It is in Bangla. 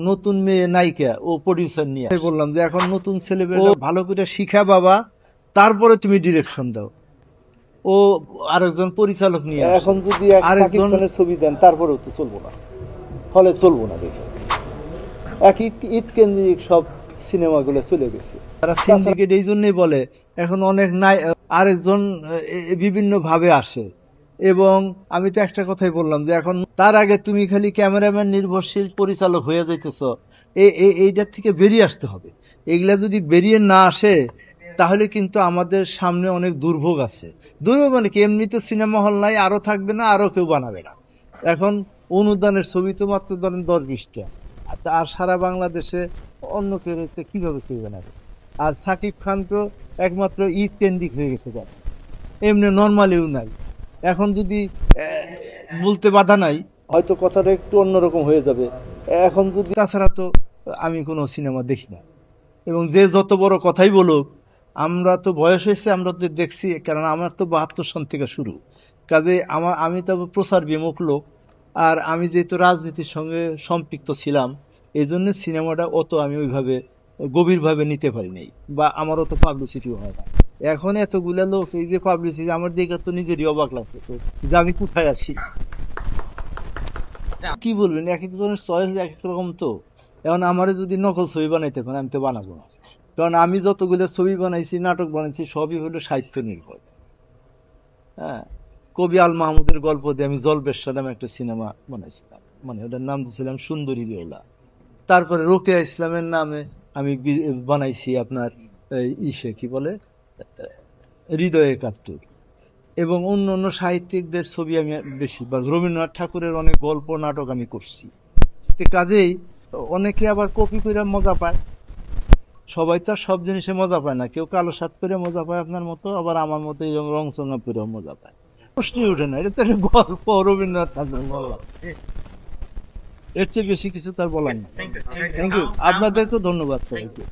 নতুন মেয়ে নায়িকা ও প্রডিউসার নিয়ে বললাম যে এখন নতুন ছেলে ভালো করে শিখা বাবা, তারপরে তুমি ডিরেকশন দাও। ও আরেকজন পরিচালক নিয়ে এখন যদি আরেকজন ছবি দেন তারপরেও তো চলবো না, হলে চলবো না। দেখে এক ঈদ কেন্দ্রিক সব সিনেমাগুলো চলে গেছে। তারা সিন্ডিকেট এই জন্যই বলে, এখন অনেক আরেকজন বিভিন্ন ভাবে আসে। এবং আমি তো একটা কথাই বললাম যে এখন তার আগে তুমি খালি ক্যামেরাম্যান নির্ভরশীল পরিচালক হয়ে যাইতেছ, এইটার থেকে বেরিয়ে আসতে হবে। এগুলা যদি বেরিয়ে না আসে তাহলে কিন্তু আমাদের সামনে অনেক দুর্ভোগ আছে। দুর্ভোগ মানে কি, এমনি তো সিনেমা হল নাই, আরো থাকবে না, আরো কেউ বানাবে না। এখন অনুদানের ছবি তো মাত্র ধরেন 10-20টা, আর সারা বাংলাদেশে অন্য কেউ কিভাবে কেউ বানাবে? আর সাকিব খান তো একমাত্র ঈদ কেন্দ্রিক হয়ে গেছে, এমনি নর্মালিও নাই। এখন যদি বলতে বাধা নাই, হয়তো কথাটা একটু অন্যরকম হয়ে যাবে এখন যদি। তাছাড়া তো আমি কোনো সিনেমা দেখি না, এবং যে যত বড় কথাই বলুক, আমরা তো বয়স হয়েছে, আমরা তো দেখছি, কারণ আমার তো 72 সন থেকে শুরু। কাজে আমি তো প্রচার বিমুখ লোক, আর আমি যেহেতু রাজনীতির সঙ্গে সম্পৃক্ত ছিলাম, এই জন্য সিনেমাটা অত আমি ওইভাবে গভীরভাবে নিতে পারি নাই, বা আমার অত পাবলিসিটিও হয় না। এখন এতগুলা লোক এই যে পাবলিসিটি, আমার দিকে তো নিজেরই অবাক লাগছে যে আমি কোথায় আছি। কি বলবেন, এক একজনের চয়েস এক এক রকম। তো এখন আমারে যদি নকল ছবি বানাইতে পারেন, আমি তো বানাবো না। কারণ আমি যতগুলো ছবি বানাইছি, নাটক বানাইছি, সবই হলো সাহিত্য নির্ভর। হ্যাঁ, কবি আল মাহমুদের গল্প দিয়ে আমি জলবেশ নামে একটা সিনেমা বানাইছিলাম, মানে ওটার নাম দিয়েছিলাম সুন্দরী বেওলা। তারপরে রোকেয়া ইসলামের নামে আমি বানাইছি আপনার ইসে কি বলে, হৃদয়ে একাত্তর। এবং অন্য অন্য সাহিত্যিকদের ছবি আমি বেশি, বা রবীন্দ্রনাথ ঠাকুরের অনেক গল্প নাটক আমি করছি। কাজেই অনেকে আবার কপি করে মজা পায়। সবাই তো সব জিনিসে মজা পায় না, কেউ কালো শার্ট করে মজা পায় আপনার মতো, আবার আমার মতো এই রং চঙা করে মজা পায়। প্রশ্নই ওঠে না, এটা তো একটা গল্প, রবীন্দ্রনাথ ঠাকুর বলা, এর চেয়ে বেশি কিছু তার বলার না। থ্যাংক ইউ, আপনাদেরকেও ধন্যবাদ সবাইকে।